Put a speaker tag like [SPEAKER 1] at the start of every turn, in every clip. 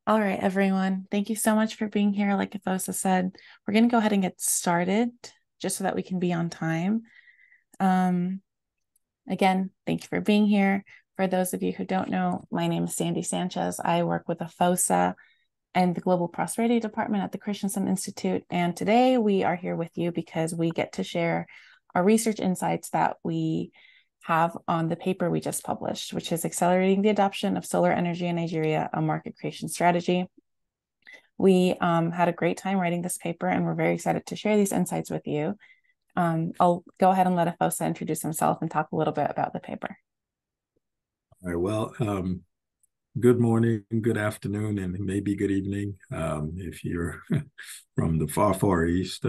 [SPEAKER 1] All right, everyone. Thank you so much for being here. Like Athosa said, we're going to go ahead and get started just so that we can be on time. Um, Again, thank you for being here. For those of you who don't know, my name is Sandy Sanchez. I work with AFOSA and the Global Prosperity Department at the Christensen Institute. And today we are here with you because we get to share our research insights that we have on the paper we just published, which is Accelerating the Adoption of Solar Energy in Nigeria, a Market Creation Strategy. We had a great time writing this paper, and we're very excited to share these insights with you. I'll go ahead and let Afosa introduce himself and talk a little bit about the paper.
[SPEAKER 2] All right. Well, good morning, good afternoon, and maybe good evening if you're from the far, far east,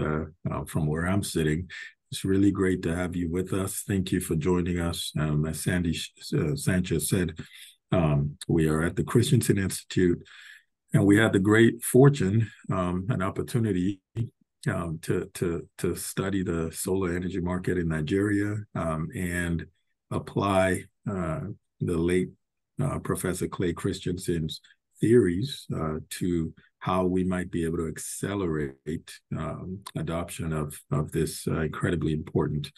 [SPEAKER 2] from where I'm sitting. It's really great to have you with us. Thank you for joining us. As Sandy Sanchez said, we are at the Christensen Institute, and we had the great fortune and opportunity to study the solar energy market in Nigeria and apply the late Professor Clay Christensen's theories to how we might be able to accelerate adoption of this incredibly important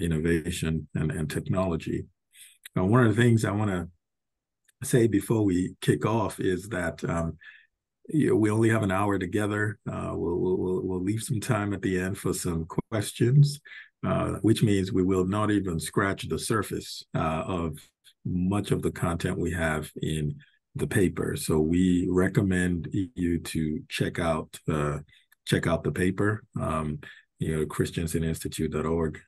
[SPEAKER 2] innovation and technology. One of the things I want to say before we kick off is that we only have an hour together. We'll leave some time at the end for some questions, which means we will not even scratch the surface of much of the content we have in the paper. So we recommend you to check out the paper. Christenseninstitute.org.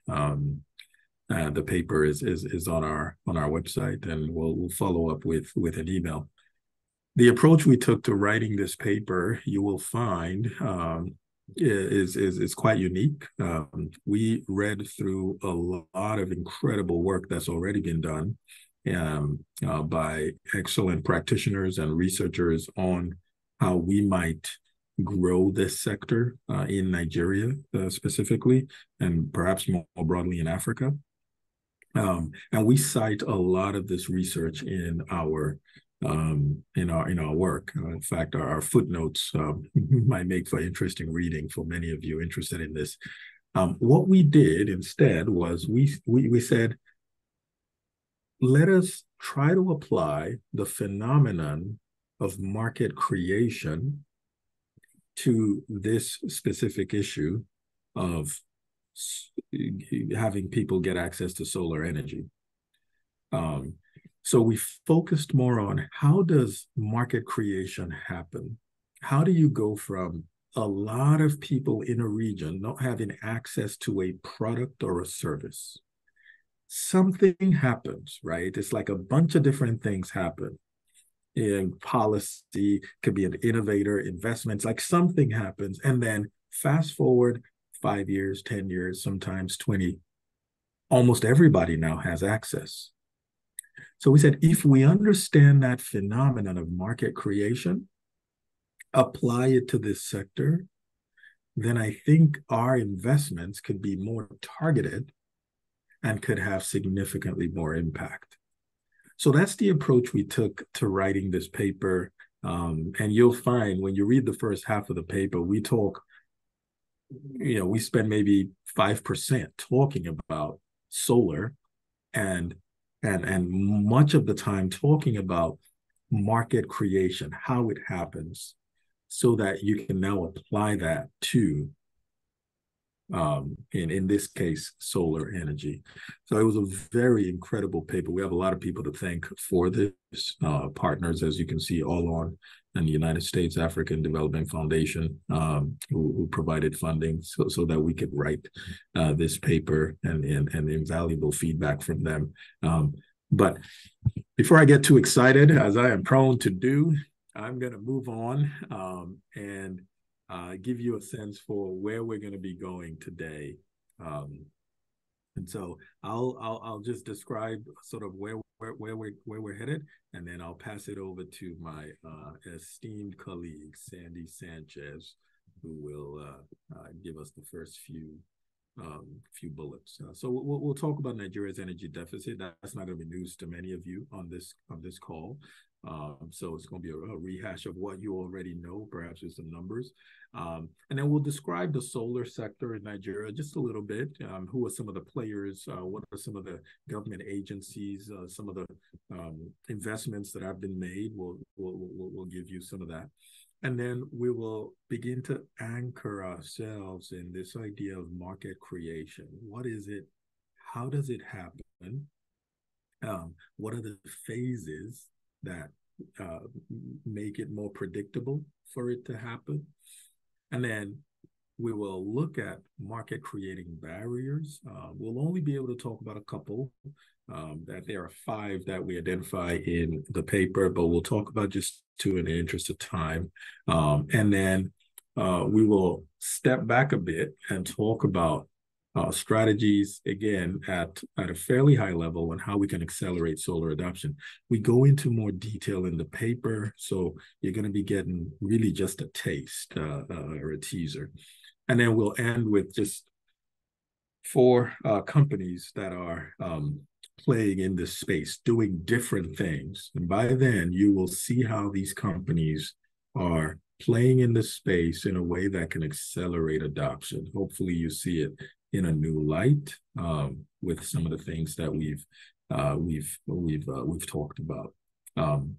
[SPEAKER 2] The paper is on our website, and we'll follow up with an email. The approach we took to writing this paper, you will find, is quite unique. We read through a lot of incredible work that's already been done by excellent practitioners and researchers on how we might grow this sector in Nigeria specifically, and perhaps more broadly in Africa. And we cite a lot of this research in our work. In fact, our footnotes might make for interesting reading for many of you interested in this. What we did instead was we said, let us try to apply the phenomenon of market creation to this specific issue of having people get access to solar energy. So we focused more on how does market creation happen? How do you go from a lot of people in a region not having access to a product or a service? Something happens, right? It's like a bunch of different things happen. In policy, could be an innovator, investments, like something happens. And then fast forward 5 years, 10 years, sometimes 20, almost everybody now has access. So we said, if we understand that phenomenon of market creation, apply it to this sector, then I think our investments could be more targeted and could have significantly more impact. So that's the approach we took to writing this paper. And you'll find when you read the first half of the paper, we spend maybe 5% talking about solar and much of the time talking about market creation, how it happens, so that you can now apply that to, in this case, solar energy. So it was a very incredible paper. We have a lot of people to thank for this, partners, as you can see, all on, and the United States African Development Foundation, who provided funding so that we could write this paper, and invaluable feedback from them. But before I get too excited, as I am prone to do, I'm going to move on and give you a sense for where we're going to be going today. And so I'll just describe sort of where we're headed, and then I'll pass it over to my esteemed colleague Sandy Sanchez, who will give us the first few few bullets. So we'll talk about Nigeria's energy deficit. That's not going to be news to many of you on this call. So it's going to be a rehash of what you already know, perhaps with some numbers. And then we'll describe the solar sector in Nigeria just a little bit. Who are some of the players? What are some of the government agencies? Some of the investments that have been made. We'll give you some of that. And then we will begin to anchor ourselves in this idea of market creation. What is it? How does it happen? What are the phases that make it more predictable for it to happen? And then we will look at market creating barriers. We'll only be able to talk about a couple. That there are 5 that we identify in the paper, but we'll talk about just 2 in the interest of time. And then we will step back a bit and talk about strategies, again, at a fairly high level on how we can accelerate solar adoption. We go into more detail in the paper, so you're going to be getting really just a taste or a teaser. And then we'll end with just 4 companies that are playing in this space, doing different things. And by then, you will see how these companies are playing in the space in a way that can accelerate adoption. Hopefully, you see it in a new light with some of the things that we've talked about.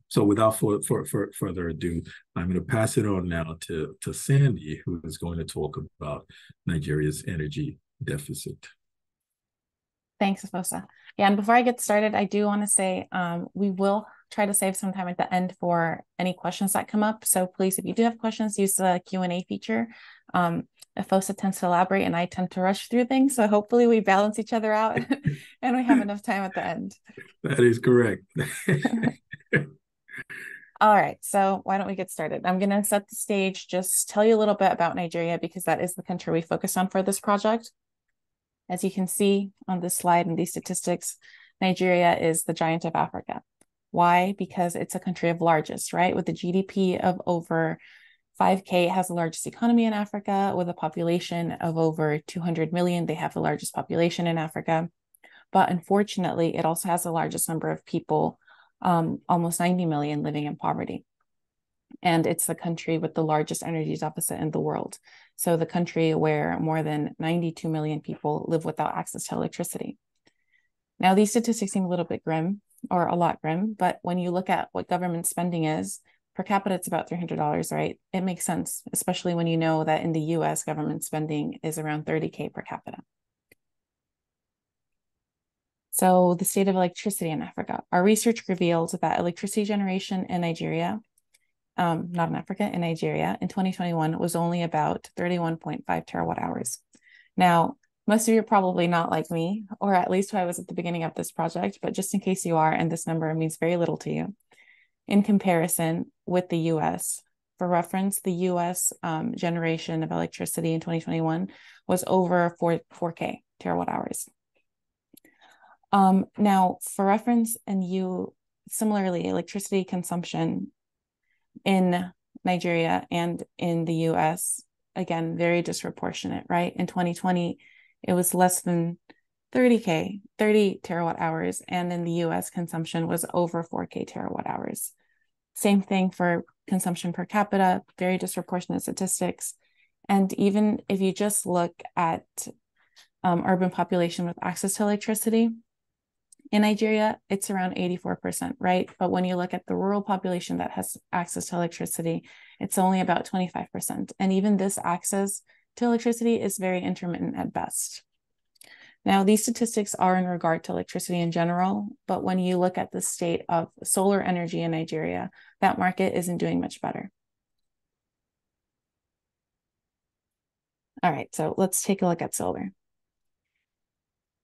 [SPEAKER 2] So without further ado, I'm going to pass it on now to Sandy, who is going to talk about Nigeria's energy deficit.
[SPEAKER 1] Thanks, Efosa. Yeah, and before I get started, I do want to say we will try to save some time at the end for any questions that come up. So please, if you do have questions, use the Q&A feature. Efosa tends to elaborate and I tend to rush through things. So hopefully we balance each other out and we have enough time at the end.
[SPEAKER 2] That is correct.
[SPEAKER 1] All right, so why don't we get started? I'm going to set the stage, just tell you a little bit about Nigeria because that is the country we focus on for this project. As you can see on this slide and these statistics, Nigeria is the giant of Africa. Why? Because it's a country of largest, right? With a GDP of over 5K, it has the largest economy in Africa. With a population of over 200 million, they have the largest population in Africa. But unfortunately, it also has the largest number of people, almost 90 million living in poverty. And it's the country with the largest energy deficit in the world. So the country where more than 92 million people live without access to electricity. Now, these statistics seem a little bit grim, or a lot grim, but when you look at what government spending is, per capita, it's about $300, right? It makes sense, especially when you know that in the US, government spending is around 30K per capita. So the state of electricity in Africa. Our research revealed that electricity generation in Nigeria, not in Africa, in Nigeria, in 2021 was only about 31.5 terawatt hours. Now, most of you are probably not like me, or at least who I was at the beginning of this project, but just in case you are, and this number means very little to you, in comparison with the US. For reference, the US generation of electricity in 2021 was over 4K terawatt hours. Now, for reference, and similarly, electricity consumption in Nigeria and in the US, again, very disproportionate, right? In 2020, it was less than 30 terawatt hours, and in the US, consumption was over 4K terawatt hours. Same thing for consumption per capita, very disproportionate statistics. And even if you just look at urban population with access to electricity, in Nigeria, it's around 84%, right? But when you look at the rural population that has access to electricity, it's only about 25%. And even this access to electricity is very intermittent at best. Now, these statistics are in regard to electricity in general, but when you look at the state of solar energy in Nigeria, that market isn't doing much better. All right, so let's take a look at solar.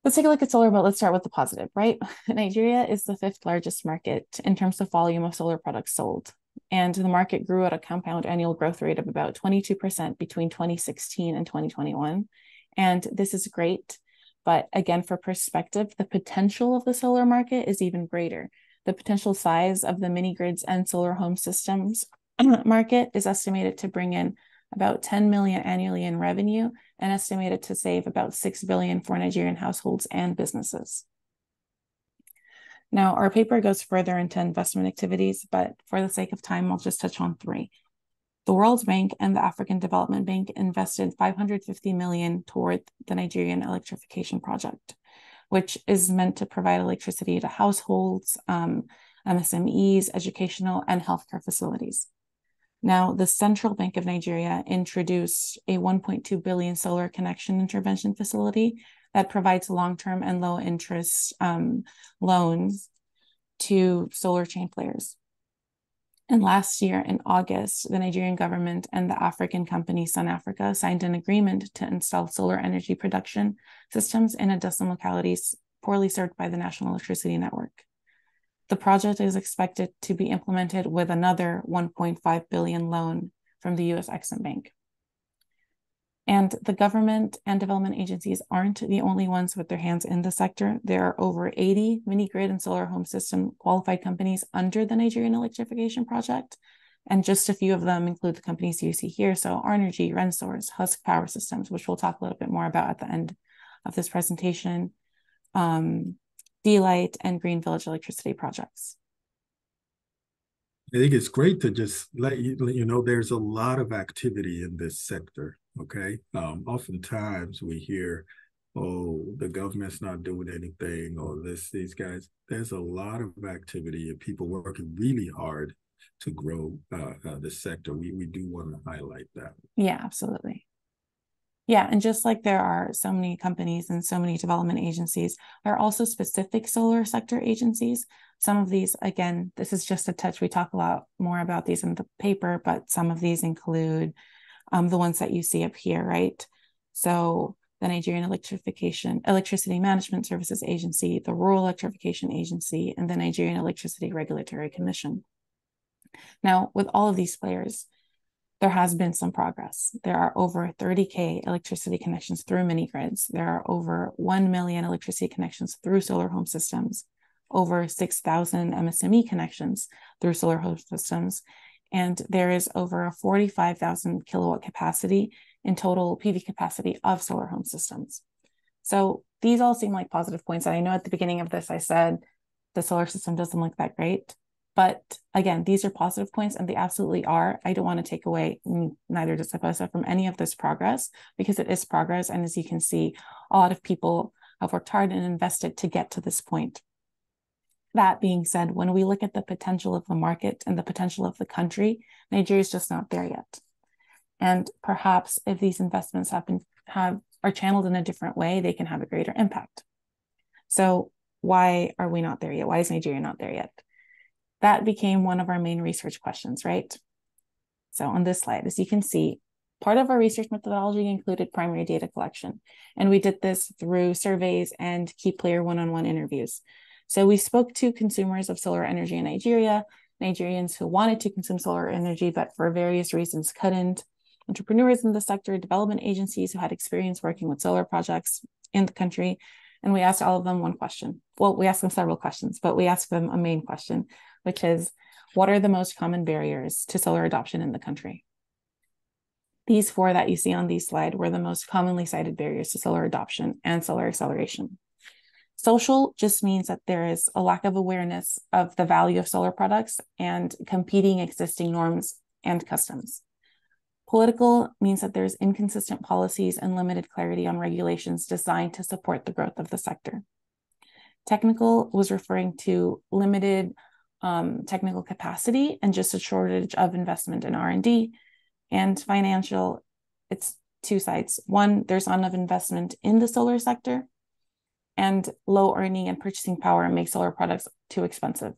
[SPEAKER 1] Let's take a look at solar, but let's start with the positive, right? Nigeria is the 5th largest market in terms of volume of solar products sold. And the market grew at a compound annual growth rate of about 22% between 2016 and 2021. And this is great. But again, for perspective, the potential of the solar market is even greater. The potential size of the mini grids and solar home systems market is estimated to bring in about 10 million annually in revenue, and estimated to save about 6 billion for Nigerian households and businesses. Now, our paper goes further into investment activities, but for the sake of time, I'll just touch on three. The World Bank and the African Development Bank invested 550 million toward the Nigerian electrification project, which is meant to provide electricity to households, MSMEs, educational, and healthcare facilities. Now, the Central Bank of Nigeria introduced a 1.2 billion solar connection intervention facility that provides long-term and low-interest loans to solar chain players. And last year in August, the Nigerian government and the African company Sun Africa signed an agreement to install solar energy production systems in adjacent localities poorly served by the National Electricity Network. The project is expected to be implemented with another 1.5 billion loan from the US Exim Bank. And the government and development agencies aren't the only ones with their hands in the sector. There are over 80 mini grid and solar home system qualified companies under the Nigerian electrification project. And just a few of them include the companies you see here. So Arnergy, Rensource, Husk Power Systems, which we'll talk a little bit more about at the end of this presentation, D-Light, and Green Village Electricity projects.
[SPEAKER 2] I think it's great to just let you know there's a lot of activity in this sector. Okay. Oftentimes we hear, oh, the government's not doing anything, or these guys. There's a lot of activity and people working really hard to grow the sector. We do want to highlight that.
[SPEAKER 1] Yeah, absolutely. Yeah, and just like there are so many companies and so many development agencies, there are also specific solar sector agencies. Some of these, again, this is just a touch. We talk a lot more about these in the paper, but some of these include the ones that you see up here, right? So the Nigerian Electricity Management Services Agency, the Rural Electrification Agency, and the Nigerian Electricity Regulatory Commission. Now, with all of these players, there has been some progress. There are over 30K electricity connections through mini grids. There are over 1 million electricity connections through solar home systems, over 6,000 MSME connections through solar home systems, and there is over a 45,000 kilowatt capacity in total PV capacity of solar home systems. So these all seem like positive points. And I know at the beginning of this, I said the solar system doesn't look that great. But again, these are positive points, and they absolutely are. I don't want to take away, neither does IPOSA, from any of this progress, because it is progress. And as you can see, a lot of people have worked hard and invested to get to this point. That being said, when we look at the potential of the market and the potential of the country, Nigeria is just not there yet. And perhaps if these investments are channeled in a different way, they can have a greater impact. So why are we not there yet? Why is Nigeria not there yet? That became one of our main research questions, right? So on this slide, as you can see, part of our research methodology included primary data collection. And we did this through surveys and key player one-on-one interviews. So we spoke to consumers of solar energy in Nigeria, Nigerians who wanted to consume solar energy, but for various reasons couldn't, entrepreneurs in the sector, development agencies who had experience working with solar projects in the country. And we asked all of them one question. Well, we asked them several questions, but we asked them a main question, which is, what are the most common barriers to solar adoption in the country? These four that you see on these slide were the most commonly cited barriers to solar adoption and solar acceleration. Social just means that there is a lack of awareness of the value of solar products and competing existing norms and customs. Political means that there's inconsistent policies and limited clarity on regulations designed to support the growth of the sector. Technical was referring to limited technical capacity and just a shortage of investment in R&D. And financial, it's two sides. One, there's not enough investment in the solar sector, and low earning and purchasing power make solar products too expensive.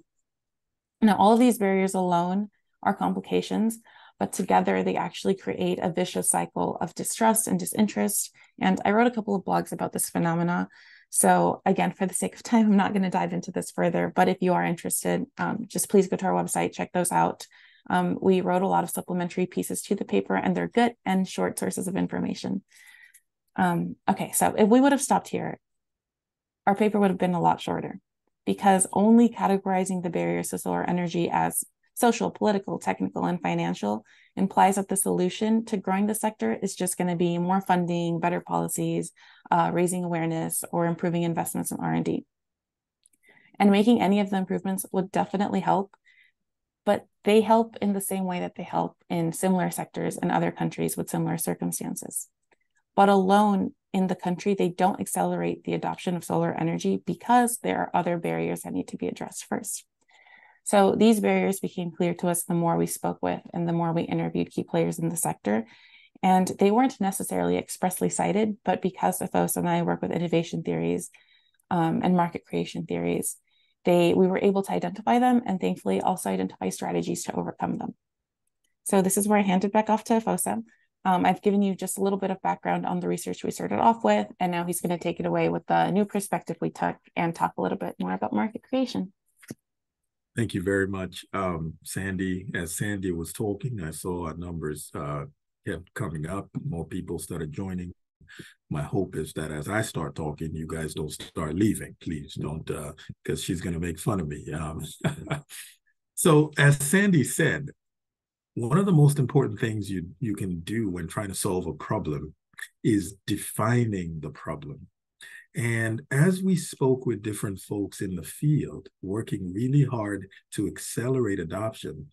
[SPEAKER 1] Now, all of these barriers alone are complications, but together they actually create a vicious cycle of distrust and disinterest. And I wrote a couple of blogs about this phenomena. So again, for the sake of time, I'm not going to dive into this further, but if you are interested, just please go to our website, check those out. We wrote a lot of supplementary pieces to the paper, and they're good and short sources of information. Okay, so if we would have stopped here, our paper would have been a lot shorter, because only categorizing the barriers to solar energy as social, political, technical, and financial, implies that the solution to growing the sector is just going to be more funding, better policies, raising awareness, or improving investments in R&D. And making any of the improvements would definitely help, but they help in the same way that they help in similar sectors in other countries with similar circumstances. But alone in the country, they don't accelerate the adoption of solar energy because there are other barriers that need to be addressed first. So these barriers became clear to us the more we spoke with and the more we interviewed key players in the sector. And they weren't necessarily expressly cited, but because Afos and I work with innovation theories and market creation theories, we were able to identify them and thankfully also identify strategies to overcome them. So this is where I hand it back off to Afosa. I've given you just a little bit of background on the research we started off with, and now he's going to take it away with the new perspective we took and talk a little bit more about market creation.
[SPEAKER 2] Thank you very much, Sandy. As Sandy was talking, I saw our numbers kept coming up. More people started joining. My hope is that as I start talking, you guys don't start leaving. Please don't, because she's going to make fun of me. So as Sandy said, one of the most important things you can do when trying to solve a problem is defining the problem. And as we spoke with different folks in the field, working really hard to accelerate adoption,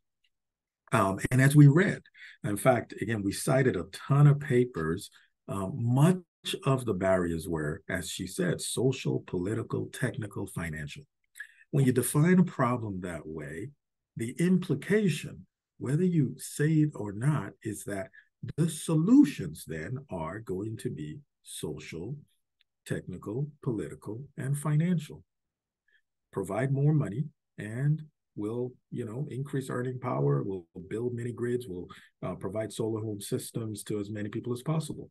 [SPEAKER 2] and as we read, in fact, again, we cited a ton of papers. Much of the barriers were, as she said, social, political, technical, financial. When you define a problem that way, the implication, whether you say it or not, is that the solutions then are going to be social, technical, political, and financial. Provide more money and we'll, increase earning power, we'll build mini grids, we'll provide solar home systems to as many people as possible.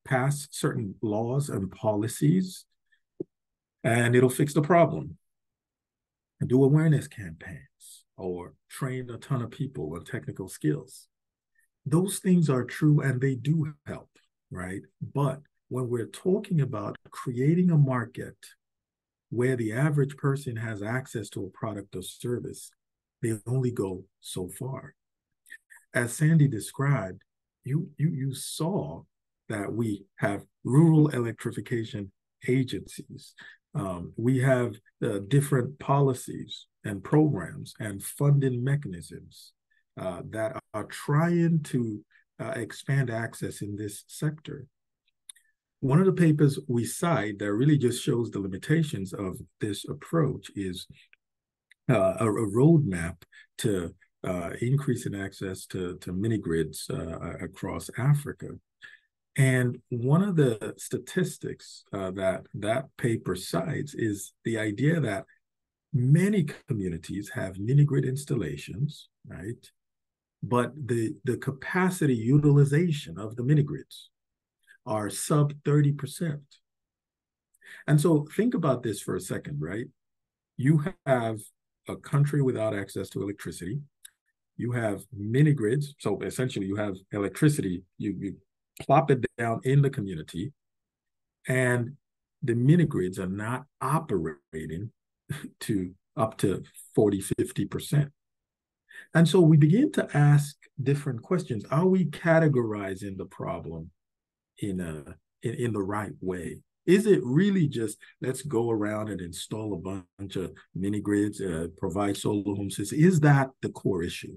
[SPEAKER 2] Pass certain laws and policies, and it'll fix the problem. And do awareness campaigns or train a ton of people on technical skills. Those things are true and they do help, right? But when we're talking about creating a market where the average person has access to a product or service, they only go so far. As Sandy described, you saw that we have rural electrification agencies. We have different policies and programs and funding mechanisms that are trying to expand access in this sector. One of the papers we cite that really just shows the limitations of this approach is a roadmap to increasing access to mini grids across Africa. And one of the statistics that paper cites is the idea that many communities have mini grid installations, right? But the capacity utilization of the mini grids are sub 30%. And so think about this for a second, right? You have a country without access to electricity. You have mini grids. So essentially you have electricity, you plop it down in the community, and the mini grids are not operating to up to 40, 50%. And so we begin to ask different questions. Are we categorizing the problem in the right way? Is it really just let's go around and install a bunch of mini grids, provide solar home systems? Is that the core issue?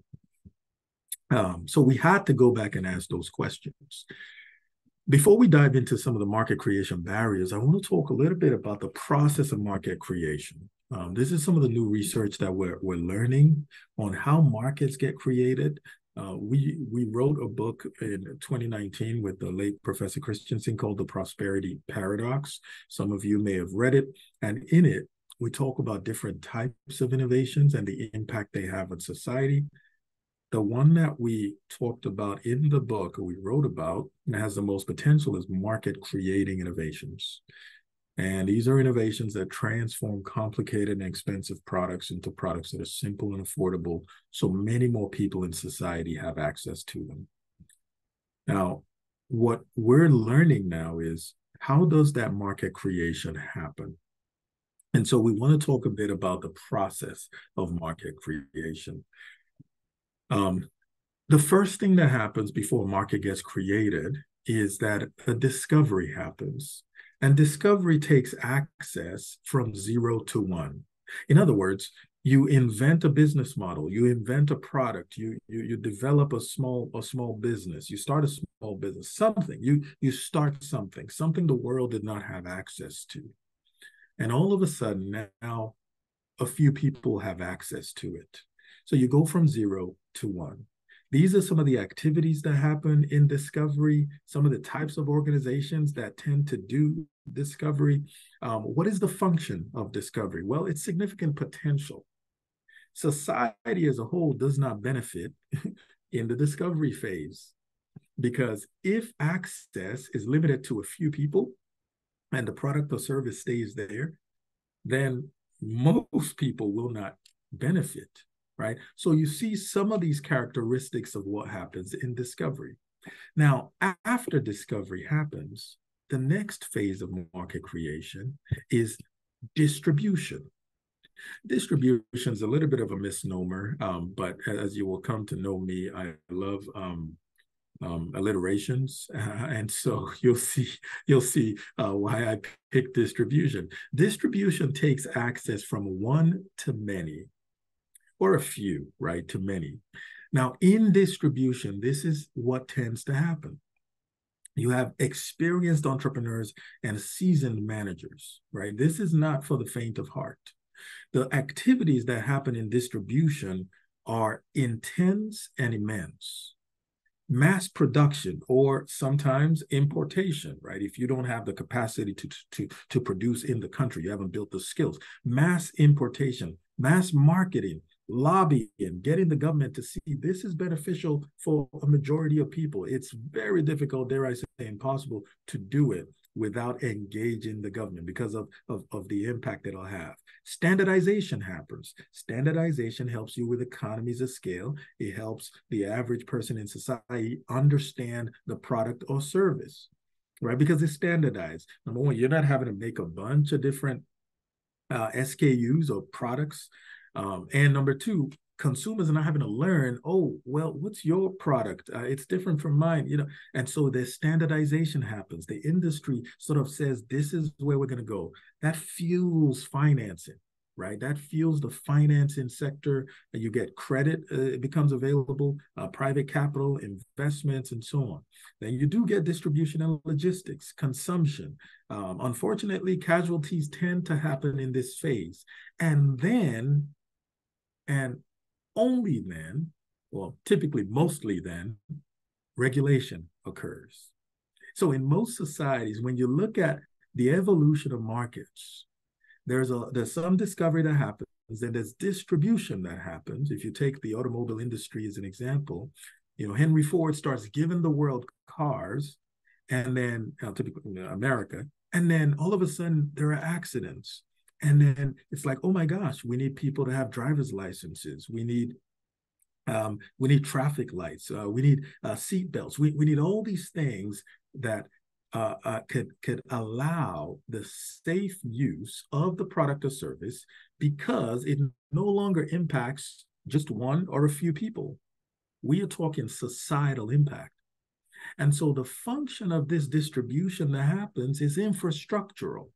[SPEAKER 2] So we had to go back and ask those questions. Before we dive into some of the market creation barriers, I want to talk a little bit about the process of market creation. This is some of the new research that we're learning on how markets get created. We wrote a book in 2019 with the late Professor Christensen called The Prosperity Paradox. Some of you may have read it. And in it, we talk about different types of innovations and the impact they have on society. The one that we talked about in the book, or we wrote about, and has the most potential is market creating innovations. And these are innovations that transform complicated and expensive products into products that are simple and affordable, so many more people in society have access to them. Now, what we're learning now is how does that market creation happen? And so we want to talk a bit about the process of market creation. The first thing that happens before a market gets created is that a discovery happens. And discovery takes access from 0 to 1. In other words, you invent a business model, you invent a product, you develop a small business, you start a small business, something, you start something the world did not have access to. And all of a sudden now a few people have access to it. So you go from 0 to 1. These are some of the activities that happen in discovery, some of the types of organizations that tend to do discovery. What is the function of discovery? Well, it's significant potential. Society as a whole does not benefit in the discovery phase, because if access is limited to a few people and the product or service stays there, then most people will not benefit, right? So you see some of these characteristics of what happens in discovery. Now, after discovery happens, the next phase of market creation is distribution. Distribution is a little bit of a misnomer, but as you will come to know me, I love alliterations, and so you'll see why I picked distribution. Distribution takes access from one to many, or a few, right, to many. Now, in distribution, this is what tends to happen. You have experienced entrepreneurs and seasoned managers, right? This is not for the faint of heart. The activities that happen in distribution are intense and immense. Mass production, or sometimes importation, right? If you don't have the capacity to produce in the country, you haven't built the skills. Mass importation, mass marketing, lobbying, getting the government to see this is beneficial for a majority of people. It's very difficult, dare I say, impossible to do it without engaging the government because of the impact it'll have. Standardization happens. Standardization helps you with economies of scale. It helps the average person in society understand the product or service, right? Because it's standardized. Number one, you're not having to make a bunch of different SKUs or products. And number two, consumers are not having to learn, oh, well, what's your product? It's different from mine, and so the standardization happens. The industry sort of says, this is where we're going to go. That fuels financing, right? That fuels the financing sector. You get credit, it becomes available, private capital, investments, and so on. Then you do get distribution and logistics, consumption. Unfortunately, casualties tend to happen in this phase. And then, and only then, well, typically mostly then, regulation occurs. So in most societies, when you look at the evolution of markets, there's some discovery that happens, and there's distribution that happens. If you take the automobile industry as an example, Henry Ford starts giving the world cars, and then typically America, and then all of a sudden there are accidents. And then it's like, oh my gosh, we need people to have driver's licenses. We need traffic lights. We need seat belts. We need all these things that could allow the safe use of the product or service, because it no longer impacts just one or a few people. We are talking societal impact. And so the function of this distribution that happens is infrastructural.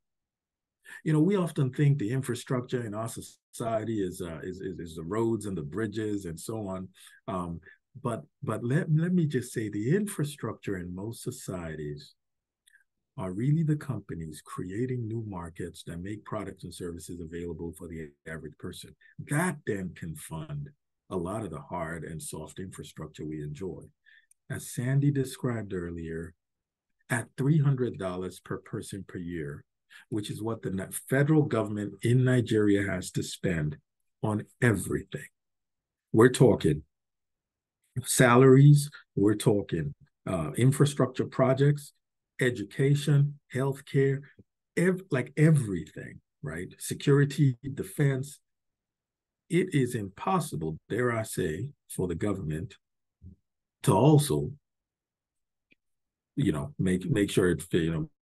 [SPEAKER 2] We often think the infrastructure in our society is the roads and the bridges and so on. But let me just say, the infrastructure in most societies are really the companies creating new markets that make products and services available for the average person. That then can fund a lot of the hard and soft infrastructure we enjoy. As Sandy described earlier, at $300 per person per year, which is what the federal government in Nigeria has to spend on everything. We're talking salaries, we're talking infrastructure projects, education, healthcare, everything, right? Security, defense. It is impossible, dare I say, for the government to also make sure it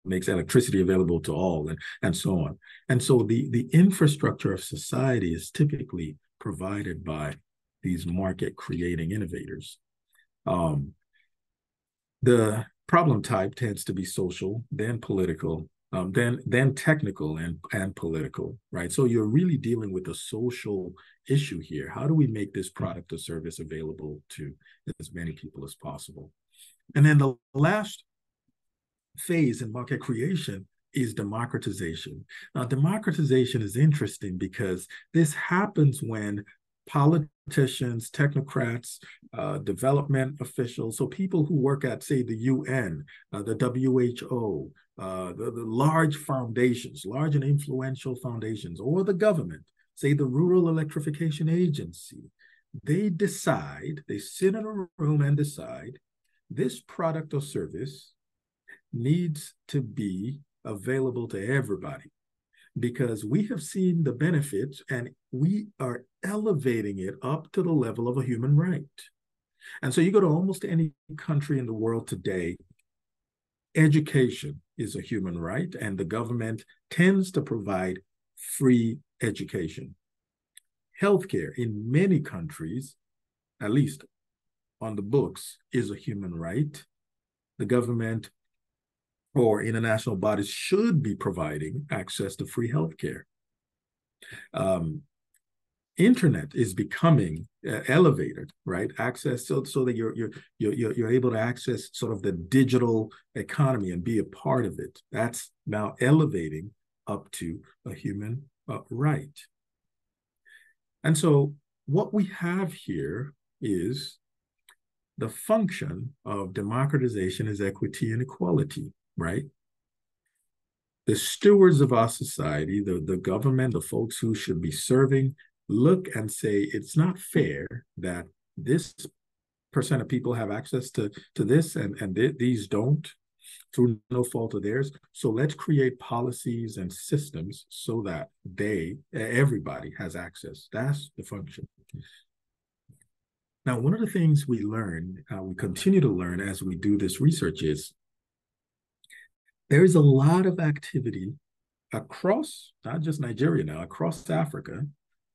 [SPEAKER 2] makes electricity available to all, and so on. And so the infrastructure of society is typically provided by these market creating innovators. The problem type tends to be social, then political, then technical and political, right? So you're really dealing with a social issue here. How do we make this product or service available to as many people as possible? And then the last phase in market creation is democratization. Now, democratization is interesting because this happens when politicians, technocrats, development officials, so people who work at, say, the UN, the WHO, the large foundations, large and influential foundations, or the government, say the Rural Electrification Agency, they decide, they sit in a room and decide this product or service needs to be available to everybody because we have seen the benefits and we are elevating it up to the level of a human right. And so you go to almost any country in the world today, education is a human right, and the government tends to provide free education. Healthcare in many countries, at least on the books, is a human right. The government or international bodies should be providing access to free healthcare. Internet is becoming elevated, right? Access so that you're able to access sort of the digital economy and be a part of it. That's now elevating up to a human right. And so what we have here is the function of democratization is equity and equality, right? The stewards of our society, the government, the folks who should be serving, look and say, it's not fair that this percent of people have access to this and these don't through no fault of theirs. So let's create policies and systems so that everybody has access. That's the function. Now, one of the things we learn, we continue to learn as we do this research is there is a lot of activity across, not just Nigeria now, across Africa,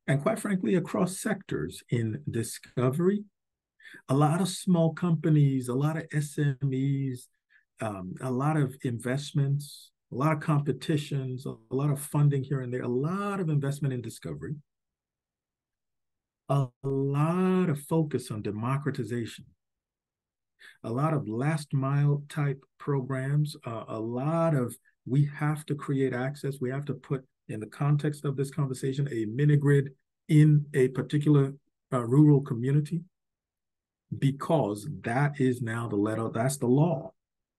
[SPEAKER 2] and quite frankly, across sectors in discovery. A lot of small companies, a lot of SMEs, a lot of investments, a lot of competitions, a lot of funding here and there, a lot of investment in discovery, a lot of focus on democratization, a lot of last mile type programs, a lot of we have to create access. We have to put in the context of this conversation a mini grid in a particular rural community because that is now the letter, that's the law,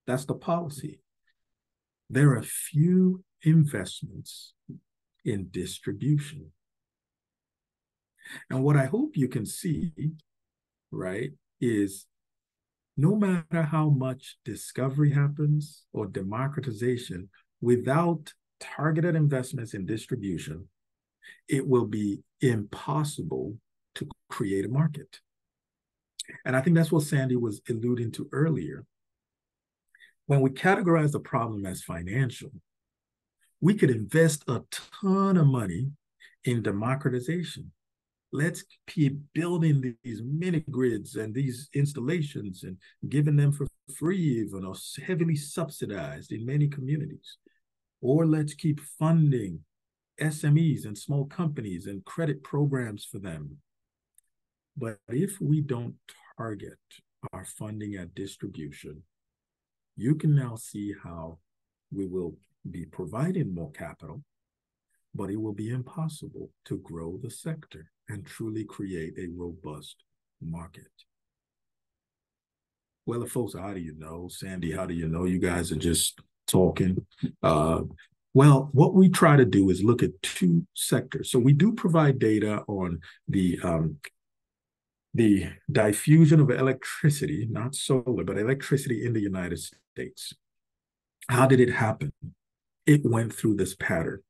[SPEAKER 2] that's the policy. There are few investments in distribution. And what I hope you can see, right, is no matter how much discovery happens or democratization, without targeted investments in distribution, it will be impossible to create a market. And I think that's what Sandy was alluding to earlier. When we categorize the problem as financial, we could invest a ton of money in democratization. Let's keep building these mini grids and these installations and giving them for free even or heavily subsidized in many communities. Or let's keep funding SMEs and small companies and credit programs for them. But if we don't target our funding at distribution, you can now see how we will be providing more capital, but it will be impossible to grow the sector and truly create a robust market. Well, folks, how do you know? Sandy, how do you know? You guys are just talking. Well, what we try to do is look at two sectors. So we do provide data on the diffusion of electricity, not solar, but electricity in the United States. How did it happen? It went through this pattern.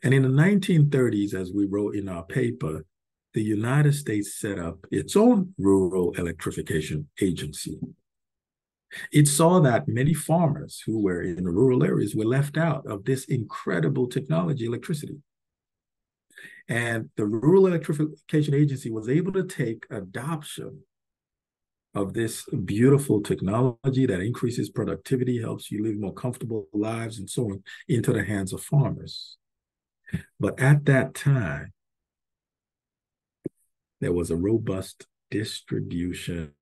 [SPEAKER 2] And in the 1930s, as we wrote in our paper, the United States set up its own Rural Electrification Agency. It saw that many farmers who were in the rural areas were left out of this incredible technology, electricity. And the Rural Electrification Agency was able to take adoption of this beautiful technology that increases productivity, helps you live more comfortable lives, and so on, into the hands of farmers. But at that time, there was a robust distribution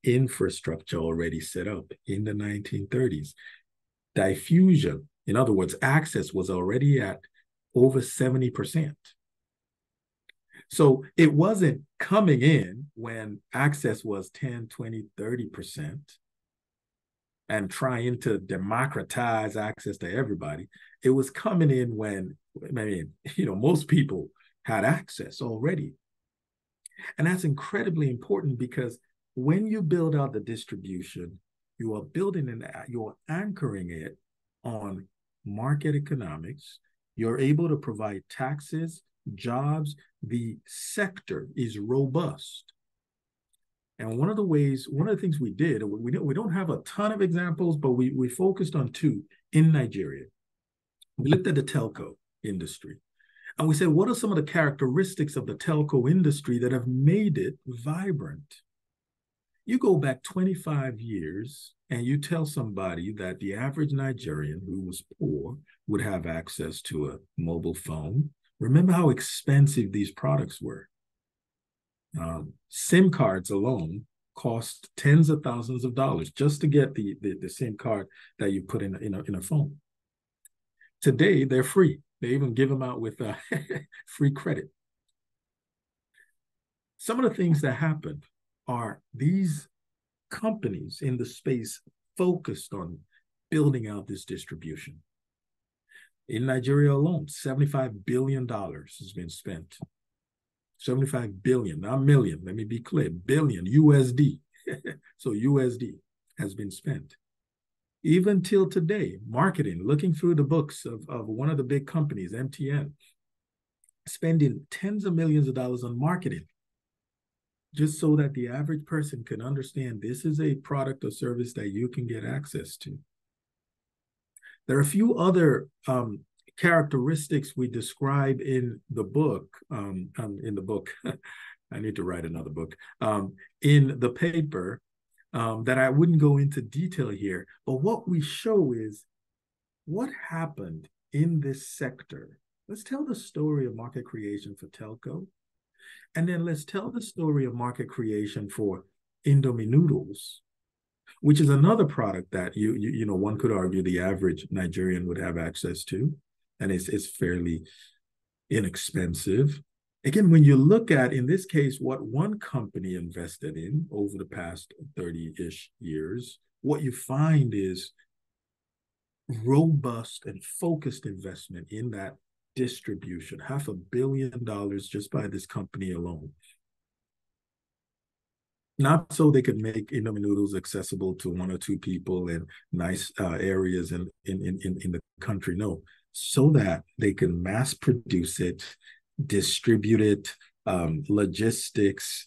[SPEAKER 2] infrastructure already set up in the 1930s. Diffusion, in other words, access was already at over 70%. So it wasn't coming in when access was 10, 20, 30% and trying to democratize access to everybody. It was coming in when, most people had access already. And that's incredibly important because when you build out the distribution, you are building and you're anchoring it on market economics. You're able to provide taxes, jobs. The sector is robust. And one of the things we did, we don't have a ton of examples, but we focused on two in Nigeria. We looked at the telco industry. And we said, what are some of the characteristics of the telco industry that have made it vibrant? You go back 25 years and you tell somebody that the average Nigerian who was poor would have access to a mobile phone. Remember how expensive these products were. SIM cards alone cost tens of thousands of dollars just to get the SIM card that you put in a phone. Today, they're free. They even give them out with free credit. Some of the things that happen are these companies in the space focused on building out this distribution. In Nigeria alone, $75 billion has been spent. 75 billion, not million, let me be clear, billion USD. So USD has been spent. Even till today, marketing, looking through the books of one of the big companies, MTN, spending tens of millions of dollars on marketing, just so that the average person can understand this is a product or service that you can get access to. There are a few other characteristics we describe in the book, I need to write another book, in the paper, that I wouldn't go into detail here, but what we show is what happened in this sector. Let's tell the story of market creation for telco, and then let's tell the story of market creation for Indomie noodles, which is another product that one could argue the average Nigerian would have access to, and it's fairly inexpensive. Again, when you look at, in this case, what one company invested in over the past 30-ish years, what you find is robust and focused investment in that distribution, $500 million just by this company alone. Not so they could make Indomie noodles accessible to one or two people in nice areas in the country, no, so that they can mass produce it, distribute it, logistics,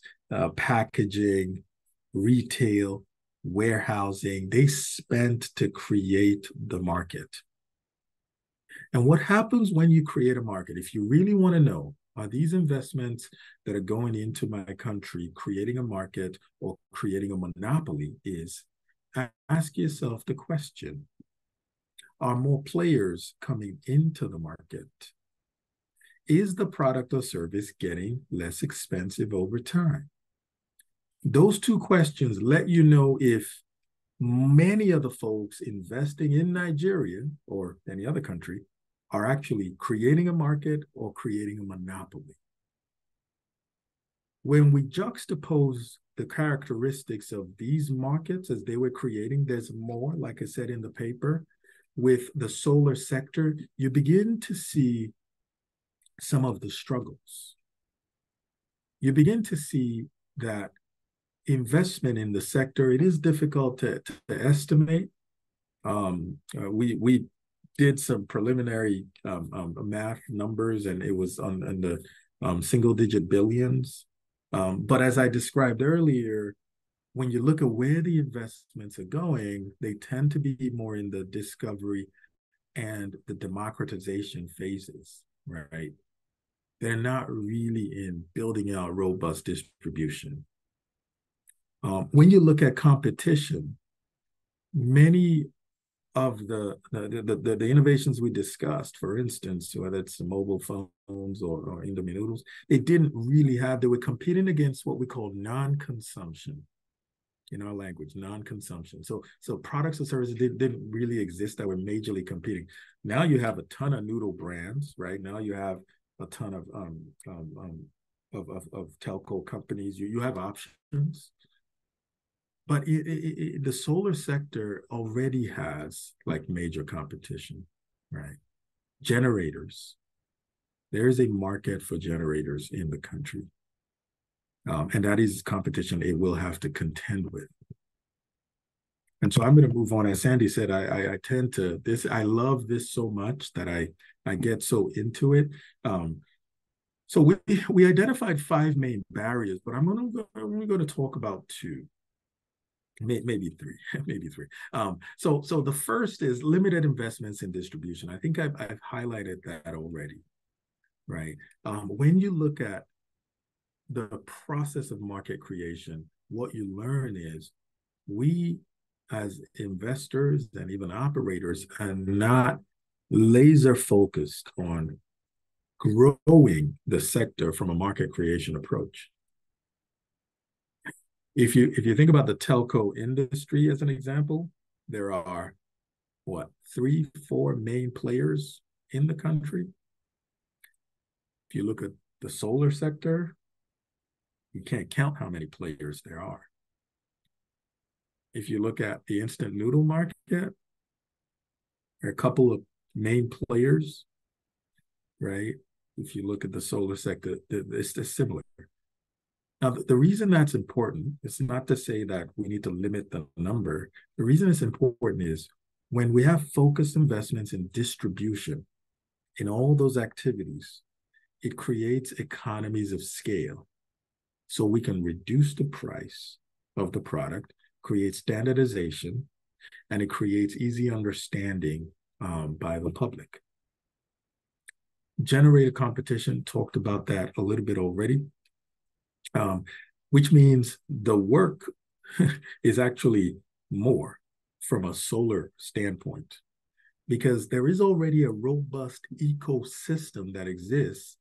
[SPEAKER 2] packaging, retail, warehousing. They spent to create the market. And what happens when you create a market? If you really want to know, are these investments that are going into my country creating a market or creating a monopoly? Is ask yourself the question, are more players coming into the market? Is the product or service getting less expensive over time? Those two questions let you know if many of the folks investing in Nigeria or any other country are actually creating a market or creating a monopoly. When we juxtapose the characteristics of these markets as they were creating, there's more, like I said in the paper, with the solar sector, you begin to see some of the struggles. You begin to see that investment in the sector, it is difficult to estimate. We did some preliminary math numbers, and it was on the single-digit billions. But as I described earlier, when you look at where the investments are going, they tend to be more in the discovery and the democratization phases, right? They're not really in building out robust distribution. When you look at competition, many of the innovations we discussed, for instance, whether it's the mobile phones or Indomie noodles, they didn't really have, they were competing against what we call non-consumption in our language, non-consumption. So products or services didn't really exist that were majorly competing. Now you have a ton of noodle brands, right? Now you have a ton of telco companies. You have options. But the solar sector already has like major competition, right? Generators. There is a market for generators in the country. And that is competition it will have to contend with. And so I'm going to move on. As Sandy said, I tend to this. I love this so much that I get so into it. So we identified 5 main barriers, but I'm only going to talk about 2. Maybe 3, maybe 3. So the first is limited investments in distribution. I think I've highlighted that already, right? When you look at the process of market creation, what you learn is we as investors and even operators are not laser focused on growing the sector from a market creation approach. If you think about the telco industry as an example, there are what 3, 4 main players in the country. If you look at the solar sector, you can't count how many players there are. If you look at the instant noodle market, there are a couple of main players, right? If you look at the solar sector, it's similar. Now, the reason that's important is not to say that we need to limit the number. The reason it's important is when we have focused investments in distribution in all those activities, it creates economies of scale. So we can reduce the price of the product, create standardization, and it creates easy understanding by the public. Generated competition, talked about that a little bit already. Which means the work is actually more from a solar standpoint, because there is already a robust ecosystem that exists.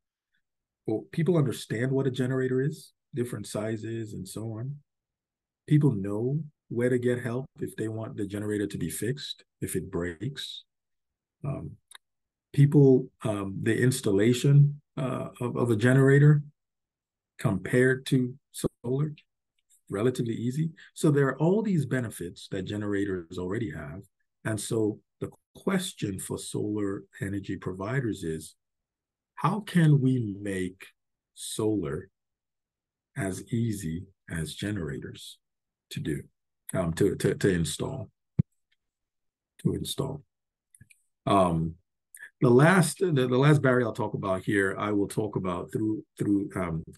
[SPEAKER 2] Well, people understand what a generator is, different sizes and so on. People know where to get help if they want the generator to be fixed, if it breaks. The installation of a generator compared to solar, relatively easy. So there are all these benefits that generators already have. And so the question for solar energy providers is, how can we make solar as easy as generators to do, to install? The last barrier I'll talk about here, I will talk about through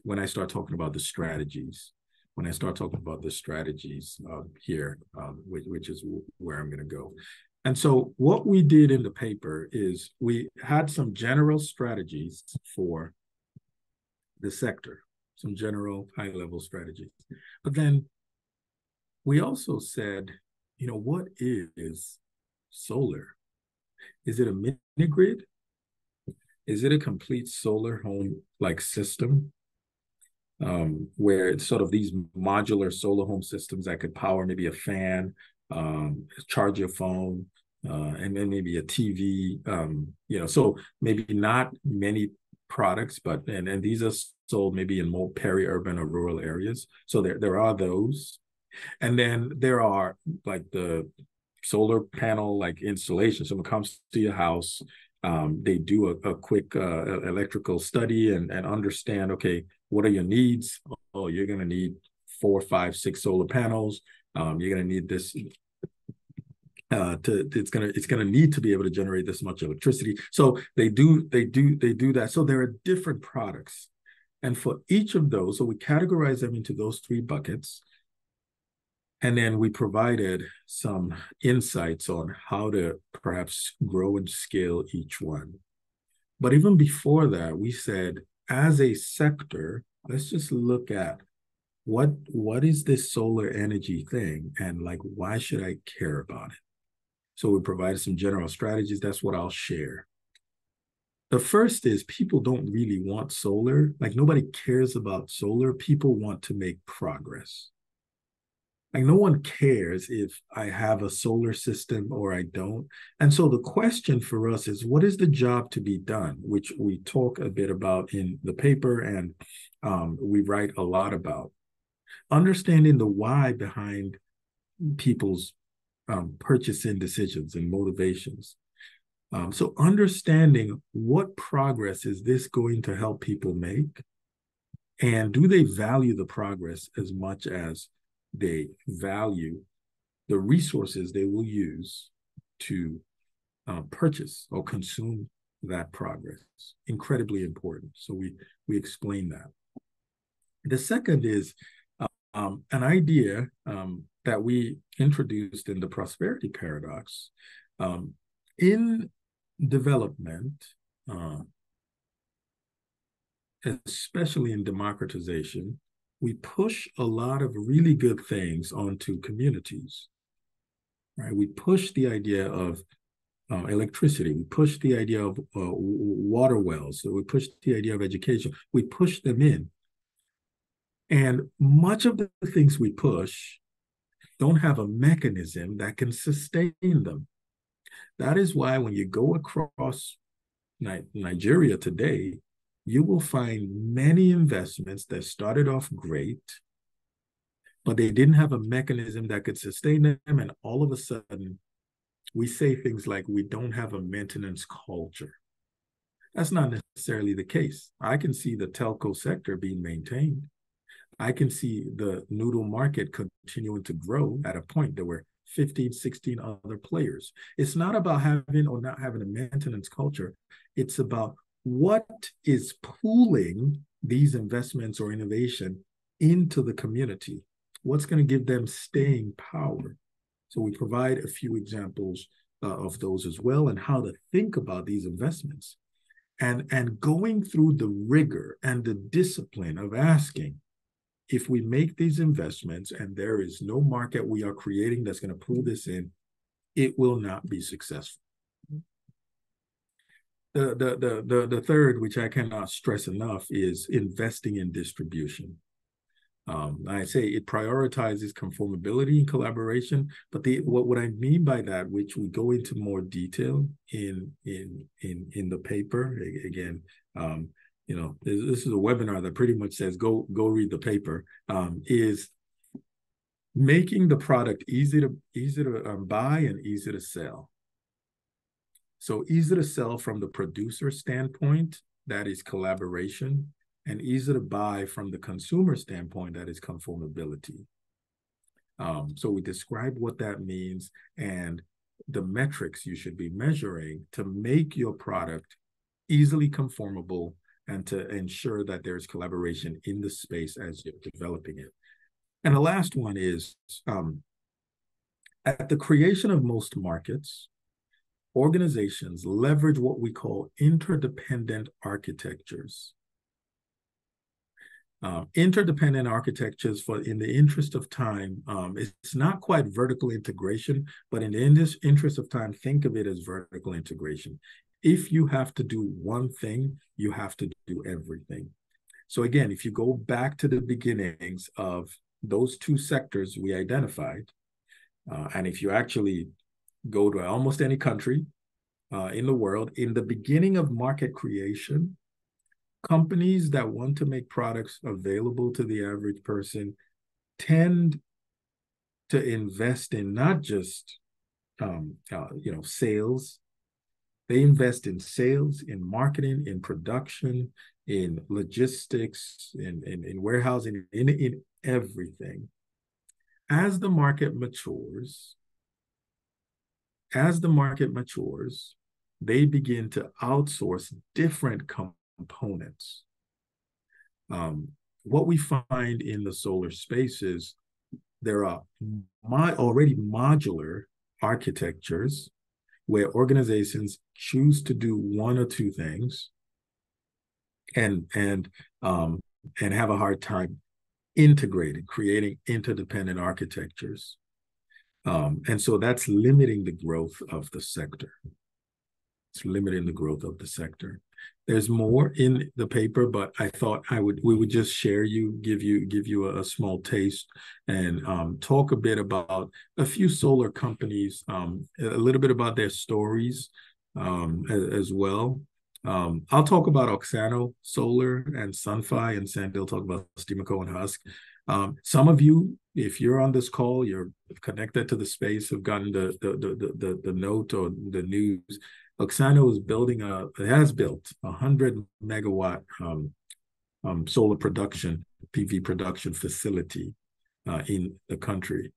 [SPEAKER 2] when I start talking about the strategies. When I start talking about the strategies here, which is where I'm going to go. And so what we did in the paper is we had some general strategies for the sector, some general high-level strategies. But then we also said, what is solar? Is it a mini grid? Is it a complete solar home like system where it's sort of these modular solar home systems that could power maybe a fan, charge your phone, and then maybe a TV, so maybe not many products, but and these are sold maybe in more peri-urban or rural areas. So there are those. And then there are like the solar panel like installation. Someone comes to your house, they do a quick electrical study and understand, okay, what are your needs? Oh, you're going to need 4, 5, 6 solar panels. You're going to need this. It's gonna need to be able to generate this much electricity. So they do that. So there are different products, and for each of those, so we categorize them into those 3 buckets. And then we provided some insights on how to perhaps grow and scale each one. But even before that, we said, as a sector, let's just look at what is this solar energy thing, and like, why should I care about it? So we provided some general strategies. That's what I'll share. The first is, people don't really want solar. Like, nobody cares about solar. People want to make progress. Like, no one cares if I have a solar system or I don't. And so the question for us is, what is the job to be done, which we talk a bit about in the paper, and we write a lot about. Understanding the why behind people's purchasing decisions and motivations. So understanding what progress is this going to help people make, and do they value the progress as much as they value the resources they will use to purchase or consume that progress. Incredibly important. So we explain that. The second is an idea that we introduced in the prosperity paradox. In development, especially in democratization, we push a lot of really good things onto communities, right? We push the idea of electricity. We push the idea of water wells. So we push the idea of education. We push them in. And much of the things we push don't have a mechanism that can sustain them. That is why when you go across Nigeria today, you will find many investments that started off great, but they didn't have a mechanism that could sustain them. And all of a sudden, we say things like, we don't have a maintenance culture. That's not necessarily the case. I can see the telco sector being maintained. I can see the noodle market continuing to grow. At a point, there were 15, 16 other players. It's not about having or not having a maintenance culture. It's about what is pooling these investments or innovation into the community. What's going to give them staying power? So we provide a few examples of those as well, and how to think about these investments. And going through the rigor and the discipline of asking, if we make these investments and there is no market we are creating that's going to pull this in, it will not be successful. The third, which I cannot stress enough, is investing in distribution. I say it prioritizes conformability and collaboration, but what I mean by that, which we go into more detail in the paper, again, this is a webinar that pretty much says go read the paper, is making the product easy to buy and easy to sell. So easy to sell from the producer standpoint, that is collaboration, and easy to buy from the consumer standpoint, that is conformability. So we describe what that means and the metrics you should be measuring to make your product easily conformable and to ensure that there's collaboration in the space as you're developing it. And the last one is, at the creation of most markets, organizations leverage what we call interdependent architectures. Interdependent architectures, for in the interest of time, it's not quite vertical integration, but in the interest of time, think of it as vertical integration. If you have to do one thing, you have to do everything. So again, if you go back to the beginnings of those two sectors we identified, and if you actually go to almost any country in the world, in the beginning of market creation, companies that want to make products available to the average person tend to invest in not just sales. They invest in sales, in marketing, in production, in logistics, in warehousing, in everything. As the market matures, they begin to outsource different components. What we find in the solar space is there are already modular architectures where organizations choose to do one or two things and have a hard time integrating, creating interdependent architectures. And so that's limiting the growth of the sector. It's limiting the growth of the sector. There's more in the paper, but I thought we would just share give you a small taste and talk a bit about a few solar companies, a little bit about their stories as well. I'll talk about Oxano Solar and Sunfi, and Sandy will talk about STEMACO and Husk. Some of you, if you're on this call, you're connected to the space, have gotten the note or the news. Oxano has built 100 megawatt solar production, PV production facility in the country.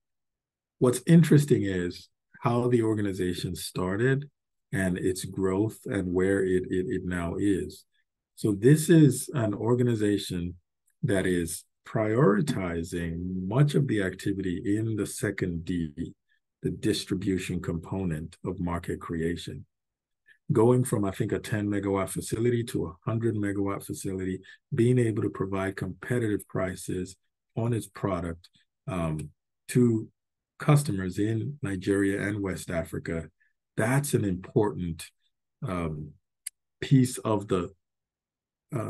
[SPEAKER 2] What's interesting is how the organization started and its growth and where it now is. So this is an organization that is prioritizing much of the activity in the second D, the distribution component of market creation, going from, I think, a 10 megawatt facility to a 100 megawatt facility, being able to provide competitive prices on its product to customers in Nigeria and West Africa. That's an important piece of the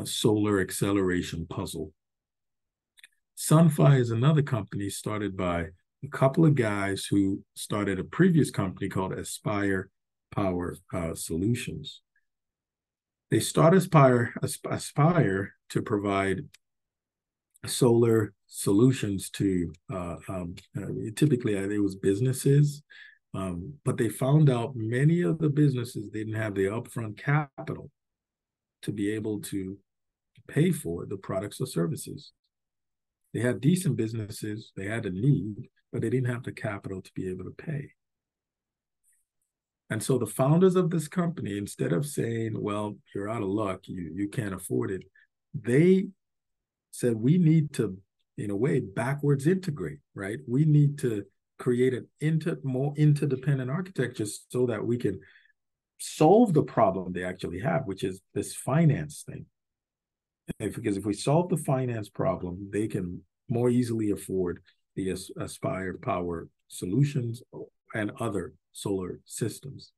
[SPEAKER 2] solar acceleration puzzle. Sunfi is another company started by a couple of guys who started a previous company called Aspire Power Solutions. They start Aspire to provide solar solutions to typically it was businesses, but they found out many of the businesses didn't have the upfront capital to be able to pay for the products or services. They had decent businesses, they had a need, but they didn't have the capital to be able to pay. And so the founders of this company, instead of saying, well, you're out of luck, you can't afford it, they said, we need to, in a way, backwards integrate, right? We need to create more interdependent architecture so that we can solve the problem they actually have, which is this finance thing. Because if we solve the finance problem, they can more easily afford the Aspire Power Solutions and other solar systems.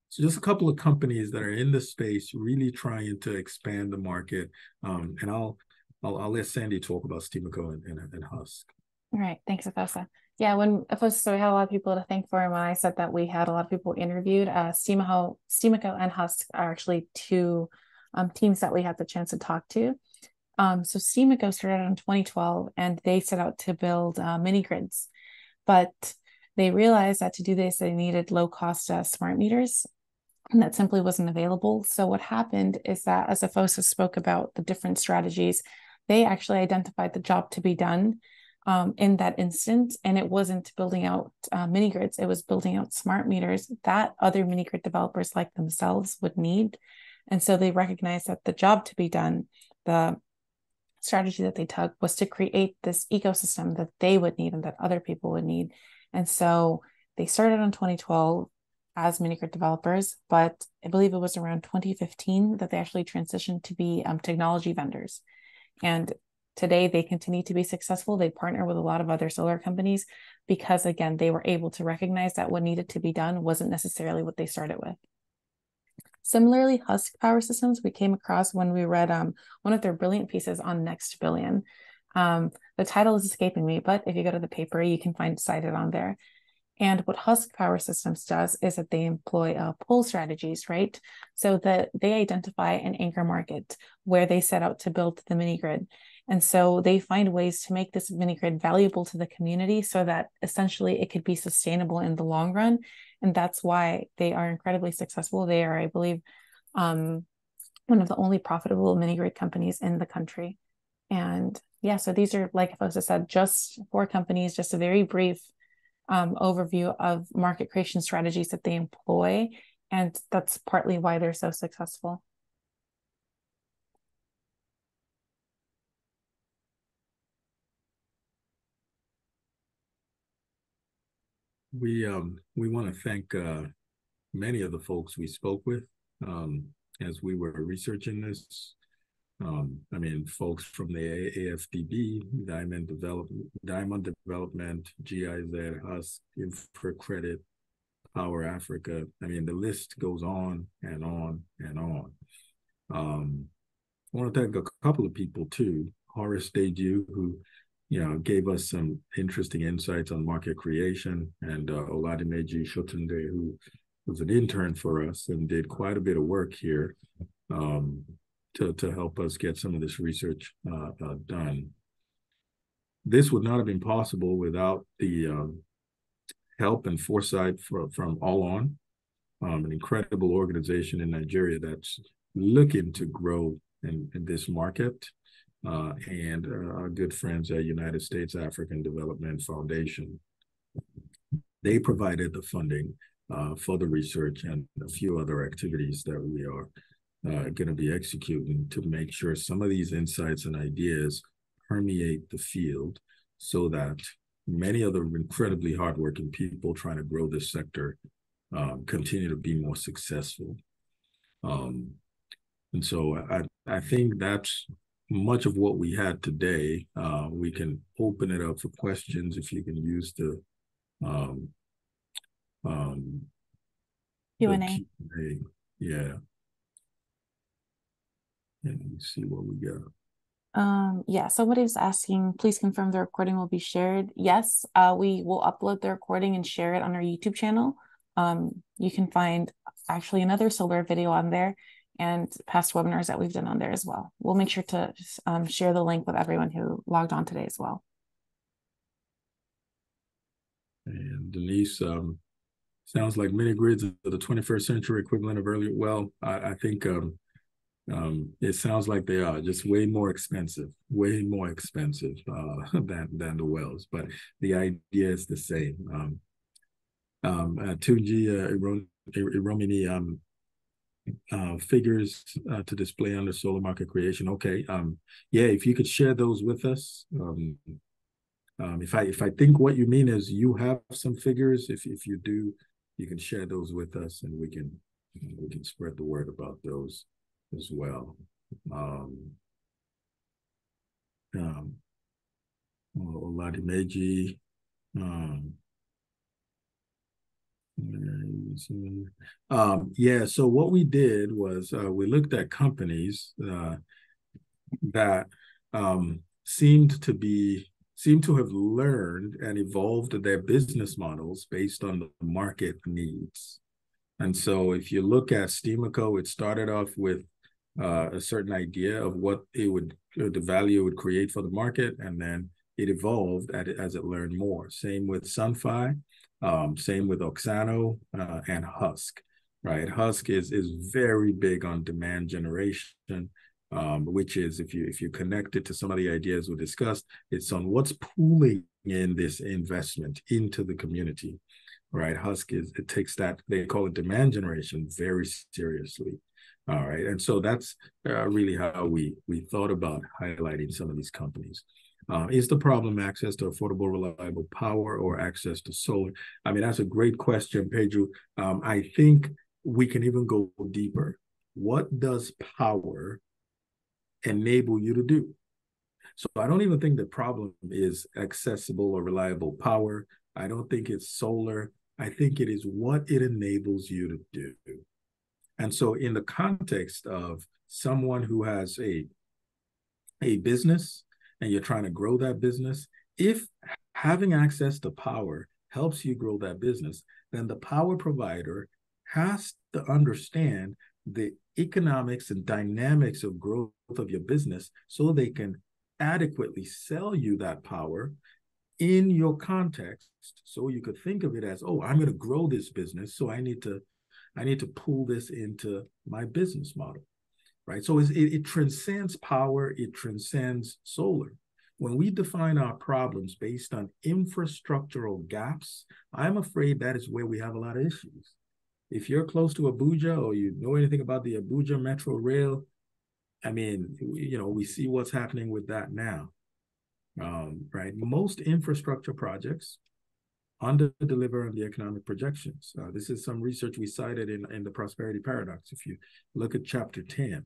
[SPEAKER 2] So just a couple of companies that are in the space really trying to expand the market. And I'll let Sandy talk about STEMACO and Husk.
[SPEAKER 1] All right. Thanks, Efosa. Yeah, so we had a lot of people to thank for, and when I said that we had a lot of people interviewed, STEMACO and Husk are actually two teams that we had the chance to talk to. So STEMACO started in 2012, and they set out to build mini grids, but they realized that to do this, they needed low-cost smart meters, and that simply wasn't available. So what happened is that, as Efosa spoke about the different strategies, they actually identified the job to be done in that instance, and it wasn't building out mini grids, it was building out smart meters that other mini grid developers like themselves would need. And so they recognized that the job to be done, the strategy that they took, was to create this ecosystem that they would need and that other people would need. And so they started in 2012 as mini grid developers, but I believe it was around 2015 that they actually transitioned to be technology vendors. And today they continue to be successful. They partner with a lot of other solar companies because, again, they were able to recognize that what needed to be done wasn't necessarily what they started with. Similarly, Husk Power Systems, we came across when we read one of their brilliant pieces on Next Billion. The title is escaping me, but if you go to the paper, you can find it cited on there. And what Husk Power Systems does is that they employ pull strategies, right? So that they identify an anchor market where they set out to build the mini grid. And so they find ways to make this mini grid valuable to the community so that essentially it could be sustainable in the long run. And that's why they are incredibly successful. They are, I believe, one of the only profitable mini grid companies in the country. And yeah, so these are, like Efosa said, just 4 companies, just a very brief overview of market creation strategies that they employ. And that's partly why they're so successful.
[SPEAKER 2] we want to thank many of the folks we spoke with as we were researching this. I mean, folks from the AFDB, Diamond Development, GIZ, Husk, InfraCredit, Power Africa. I mean, the list goes on and on and on. I want to thank a couple of people too. Horace Deju, who gave us some interesting insights on market creation, and Oladimeji Shotunde, who was an intern for us and did quite a bit of work here to help us get some of this research done. This would not have been possible without the help and foresight from Allon, an incredible organization in Nigeria that's looking to grow in this market, and our good friends at United States African Development Foundation. They provided the funding for the research and a few other activities that we are going to be executing to make sure some of these insights and ideas permeate the field so that many other incredibly hardworking people trying to grow this sector continue to be more successful. And so I think that's much of what we had today. We can open it up for questions if you can use the
[SPEAKER 1] Q&A.
[SPEAKER 2] Yeah. And let me see what we got.
[SPEAKER 1] Yeah, somebody's asking, please confirm the recording will be shared. Yes, we will upload the recording and share it on our YouTube channel. You can find actually another solar video on there and past webinars that we've done on there as well. We'll make sure to share the link with everyone who logged on today as well.
[SPEAKER 2] And Denise, sounds like mini grids are the 21st century equivalent of earlier. Well, I think it sounds like they are just way more expensive than the wells, but the idea is the same. 2G Iromini figures to display under solar market creation. Okay, yeah, if you could share those with us. If I think what you mean is you have some figures, if you do, you can share those with us, and we can spread the word about those as well. Oladimeji. Yeah, so what we did was we looked at companies that seemed to have learned and evolved their business models based on the market needs. And so if you look at Steamaco, it started off with a certain idea of what the value it would create for the market, and then it evolved as it learned more. Same with Sunfi, same with Oxano and Husk, right? Husk is very big on demand generation, which is, if you connect it to some of the ideas we discussed, it's on what's pooling in this investment into the community, right? Husk it takes that, they call it demand generation, very seriously. All right, and so that's really how we thought about highlighting some of these companies. Is the problem access to affordable, reliable power or access to solar? I mean, that's a great question, Pedro. I think we can even go deeper. What does power enable you to do? So I don't even think the problem is accessible or reliable power. I don't think it's solar. I think it is what it enables you to do. And so in the context of someone who has a business and you're trying to grow that business, if having access to power helps you grow that business, then the power provider has to understand the economics and dynamics of growth of your business so they can adequately sell you that power in your context. So you could think of it as, oh, I'm going to grow this business, so I need to pull this into my business model, right? So it transcends power, it transcends solar. When we define our problems based on infrastructural gaps, I'm afraid that is where we have a lot of issues. If you're close to Abuja or you know anything about the Abuja Metro Rail, I mean, we see what's happening with that now, right? Most infrastructure projects under deliver on the economic projections. This is some research we cited in the prosperity paradox. If you look at chapter 10,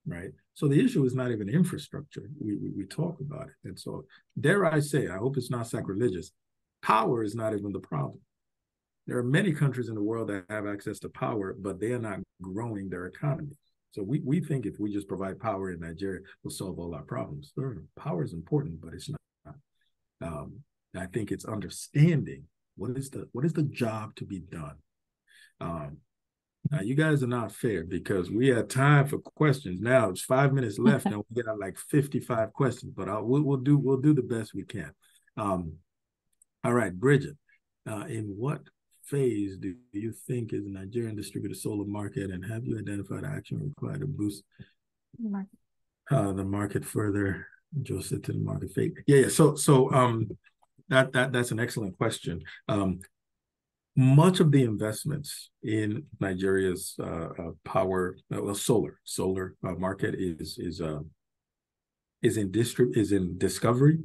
[SPEAKER 2] right? So the issue is not even infrastructure. We talk about it. And so dare I say, I hope it's not sacrilegious, power is not even the problem. There are many countries in the world that have access to power, but they are not growing their economy. So we think if we just provide power in Nigeria, we'll solve all our problems. Power is important, but it's not. I think it's understanding what is the job to be done. Now you guys are not fair because we had time for questions. Now it's 5 minutes left, and we got like 55 questions. But we'll do the best we can. All right, Bridget, in what phase do you think is the Nigerian distributed solar market, and have you identified action required to boost the market further? Joseph to the market fake. Yeah. So that's an excellent question. Much of the investments in Nigeria's solar market is in discovery.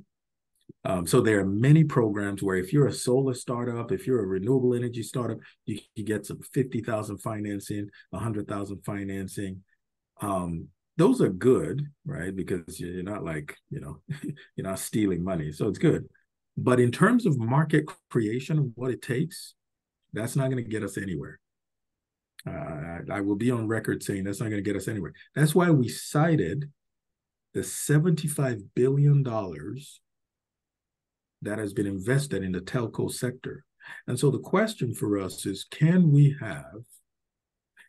[SPEAKER 2] So there are many programs where if you're a solar startup, if you're a renewable energy startup, you get some 50,000 financing, 100,000 financing. Those are good, right? Because you're not like, you're not stealing money. So it's good. But in terms of market creation and what it takes, that's not going to get us anywhere. I will be on record saying that's not going to get us anywhere. That's why we cited the $75 billion that has been invested in the telco sector. And so the question for us is, can we have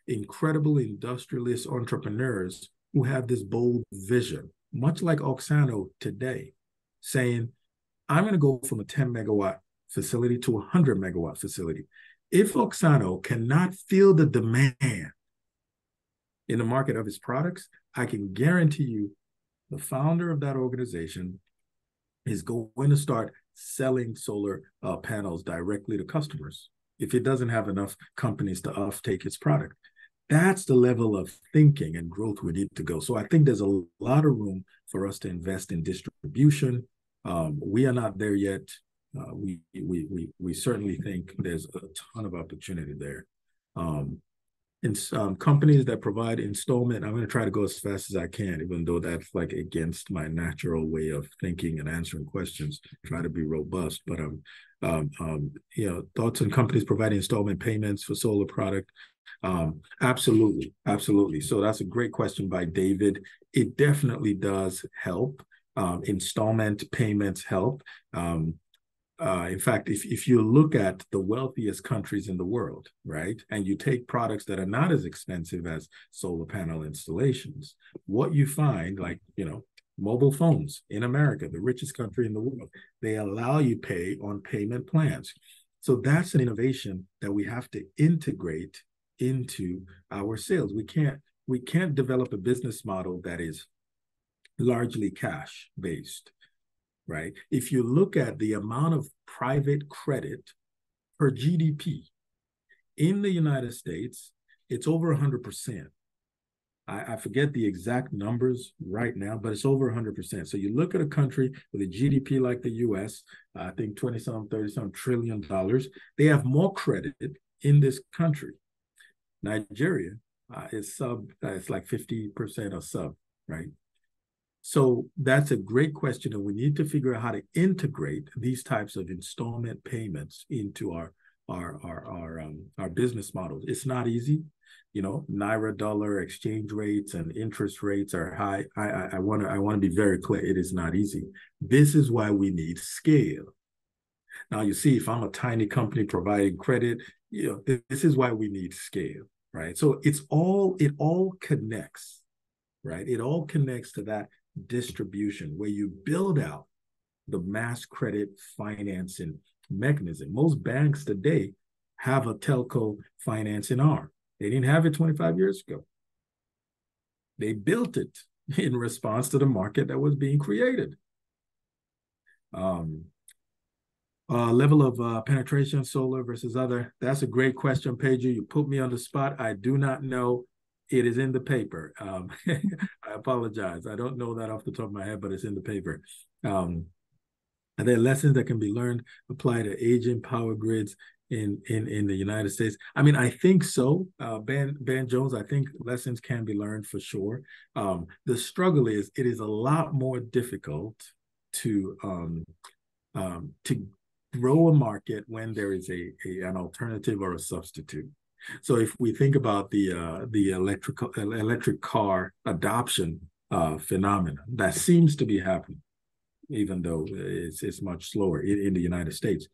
[SPEAKER 2] incredible industrialist entrepreneurs who have this bold vision, much like Oksana today, saying, I'm going to go from a 10 megawatt facility to a 100 megawatt facility. If Oksana cannot feel the demand in the market of his products, I can guarantee you the founder of that organization is going to start selling solar panels directly to customers if it doesn't have enough companies to offtake its product. That's the level of thinking and growth we need to go. So I think there's a lot of room for us to invest in distribution. We are not there yet. We certainly think there's a ton of opportunity there. Companies that provide installment, I'm going to try to go as fast as I can, even though that's like against my natural way of thinking and answering questions. Try to be robust, but thoughts on companies providing installment payments for solar product. Absolutely. So that's a great question by David. It definitely does help. Installment payments help. In fact, if you look at the wealthiest countries in the world, right, and you take products that are not as expensive as solar panel installations, what you find, like, mobile phones in America, the richest country in the world, they allow you pay on payment plans. So that's an innovation that we have to integrate into our sales. We can't develop a business model that is largely cash based, right? If you look at the amount of private credit per GDP in the United States, it's over 100%. I forget the exact numbers right now, but it's over 100%. So you look at a country with a GDP like the US, I think 20-some, 30-some trillion dollars, they have more credit in this country. Nigeria is it's like 50% or sub, right? So that's a great question, and we need to figure out how to integrate these types of installment payments into our business models. It's not easy, Naira dollar exchange rates and interest rates are high. I want to be very clear. It is not easy. This is why we need scale. Now, you see, if I'm a tiny company providing credit, this is why we need scale, right? So it all connects, right? It all connects to that distribution where you build out the mass credit financing mechanism. Most banks today have a telco financing arm. They didn't have it 25 years ago. They built it in response to the market that was being created. Level of penetration, solar versus other. That's a great question, Pedro. You put me on the spot. I do not know. It is in the paper. I apologize. I don't know that off the top of my head, but it's in the paper. Are there lessons that can be learned, applied to aging power grids in the United States? I mean, I think so. Ben Jones, I think lessons can be learned for sure. The struggle is it is a lot more difficult to grow a market when there is an alternative or a substitute. So if we think about the electric car adoption phenomenon that seems to be happening, even though it's much slower in the United States.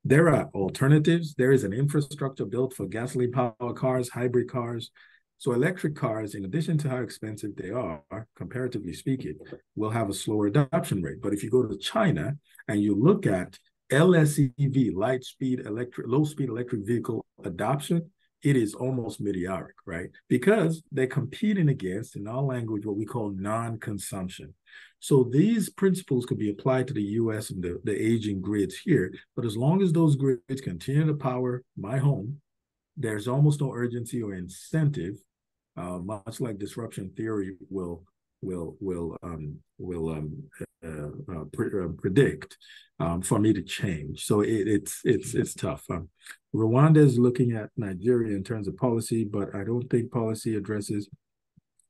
[SPEAKER 2] There are alternatives. There is an infrastructure built for gasoline powered cars, hybrid cars. So electric cars, in addition to how expensive they are, comparatively speaking, will have a slower adoption rate. But if you go to China and you look at LSEV, low speed electric vehicle adoption, it is almost meteoric, right? Because they're competing against, in our language, what we call non-consumption. So these principles could be applied to the US and the aging grids here. But as long as those grids continue to power my home, there's almost no urgency or incentive, much like disruption theory will predict for me to change. So it's tough. Rwanda is looking at Nigeria in terms of policy, but I don't think policy addresses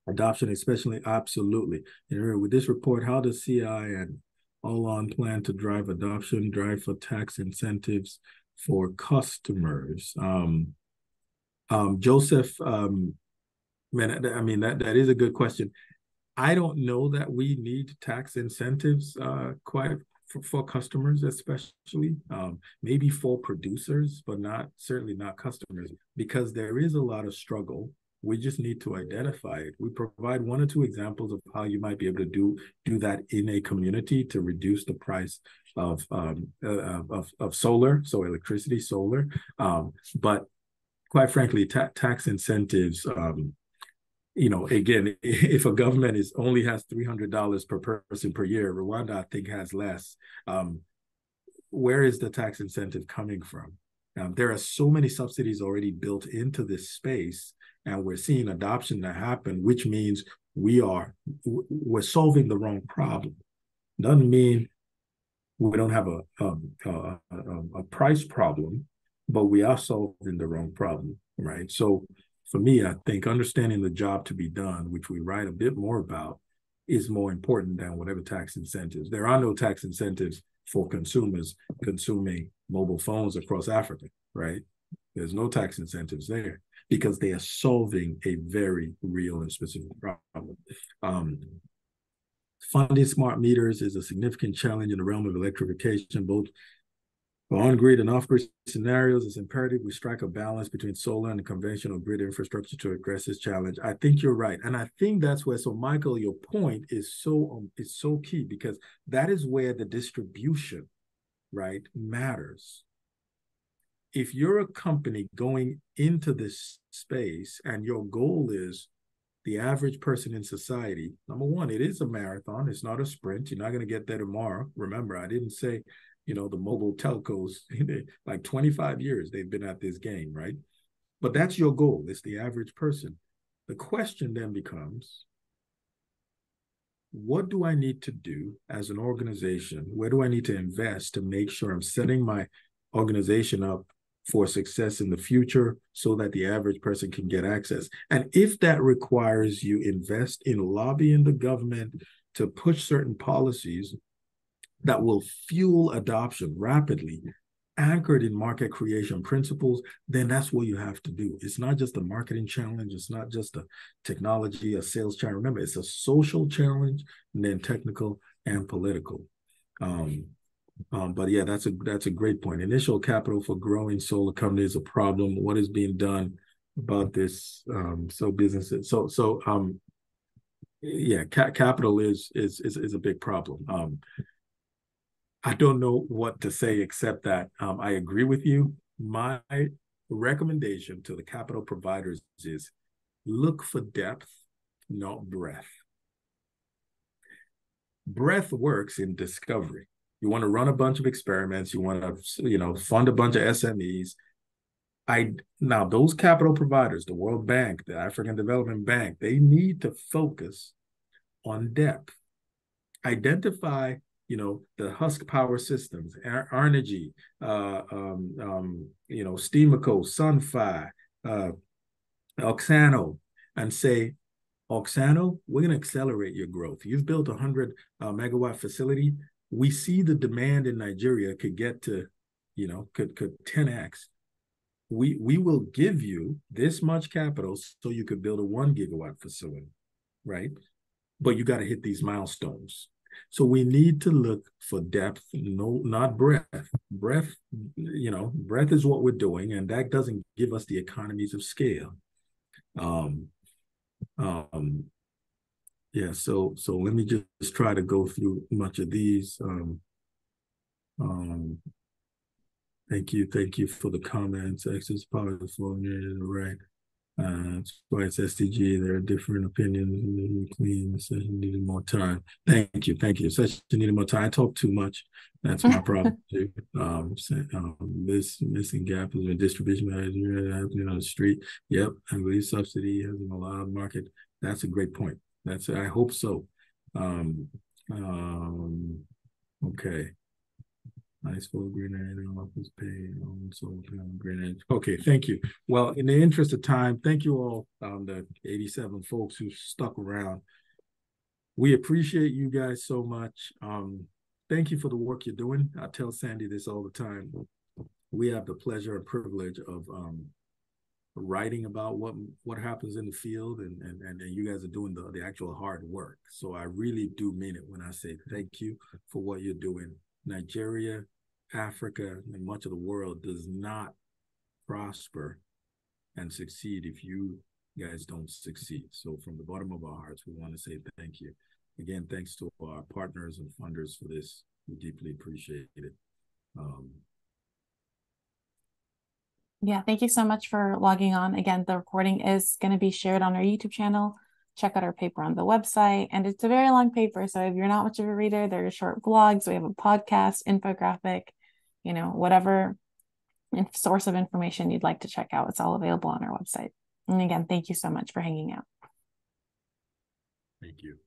[SPEAKER 2] adoption, especially absolutely. With this report, how does CI and Hollande plan to drive adoption, drive for tax incentives for customers? Joseph, man, I mean, that is a good question. I don't know that we need tax incentives quite for customers, especially maybe for producers, but certainly not customers, because there is a lot of struggle. We just need to identify it. We provide one or two examples of how you might be able to do that in a community to reduce the price of solar, so electricity, solar. But quite frankly, tax incentives. Again, if a government only has $300 per person per year, Rwanda, I think, has less. Where is the tax incentive coming from? There are so many subsidies already built into this space, and we're seeing adoption to happen, which means we're solving the wrong problem. Doesn't mean we don't have a price problem, but we are solving the wrong problem, right? So for me, I think understanding the job to be done, which we write a bit more about, is more important than whatever tax incentives. There are no tax incentives for consumers consuming mobile phones across Africa, right? There's no tax incentives there because they are solving a very real and specific problem. Funding smart meters is a significant challenge in the realm of electrification, both for on-grid and off-grid scenarios. It's imperative we strike a balance between solar and conventional grid infrastructure to address this challenge. I think you're right. And I think that's where, so Michael, your point is so key, because that is where the distribution, right, matters. If you're a company going into this space and your goal is the average person in society, number one, it is a marathon. It's not a sprint. You're not going to get there tomorrow. Remember, I didn't say, the mobile telcos, like 25 years, they've been at this game, right? But that's your goal. It's the average person. The question then becomes, what do I need to do as an organization? Where do I need to invest to make sure I'm setting my organization up for success in the future so that the average person can get access? And if that requires you invest in lobbying the government to push certain policies that will fuel adoption rapidly, anchored in market creation principles, then that's what you have to do. It's not just a marketing challenge. It's not just a technology, a sales challenge. Remember, it's a social challenge, and then technical and political. But yeah, that's a great point. Initial capital for growing solar company is a problem. What is being done about this? Capital is a big problem. I don't know what to say except that I agree with you. My recommendation to the capital providers is look for depth, not breadth. Breadth works in discovery. You want to run a bunch of experiments. You want to, fund a bunch of SMEs. Now, those capital providers, the World Bank, the African Development Bank, they need to focus on depth. Identify the Husk Power Systems, Arnergy, Steamaco, Sunfi, Oxano, and say, Oxano, we're going to accelerate your growth. You've built a 100 megawatt facility. We see the demand in Nigeria could get to, could 10x. We will give you this much capital so you could build a 1 gigawatt facility, right? But you got to hit these milestones. So we need to look for depth, not breadth. Breadth is what we're doing, and that doesn't give us the economies of scale. Yeah, so let me just try to go through much of these. Thank you for the comments. Access power flow, right? That's why it's SDG. There are different opinions. Clean session needed more time. Thank you. Session needed more time. I talk too much. That's my problem too. This missing gap is a distribution happening on the street. Yep, I believe subsidy has an allowed market. That's a great point. I hope so. Okay. Nice full green area office pay. So green. Okay, thank you. Well, in the interest of time, thank you all, the 87 folks who stuck around. We appreciate you guys so much. Thank you for the work you're doing. I tell Sandy this all the time. We have the pleasure and privilege of writing about what happens in the field, and you guys are doing the actual hard work. So I really do mean it when I say thank you for what you're doing. Nigeria, Africa, and much of the world does not prosper and succeed if you guys don't succeed. So from the bottom of our hearts, we want to say thank you. Again, thanks to our partners and funders for this. We deeply appreciate it.
[SPEAKER 1] Yeah, thank you so much for logging on. Again, the recording is going to be shared on our YouTube channel. Check out our paper on the website. And it's a very long paper. So if you're not much of a reader, there are short vlogs. We have a podcast, infographic, whatever source of information you'd like to check out. It's all available on our website. And again, thank you so much for hanging out.
[SPEAKER 2] Thank you.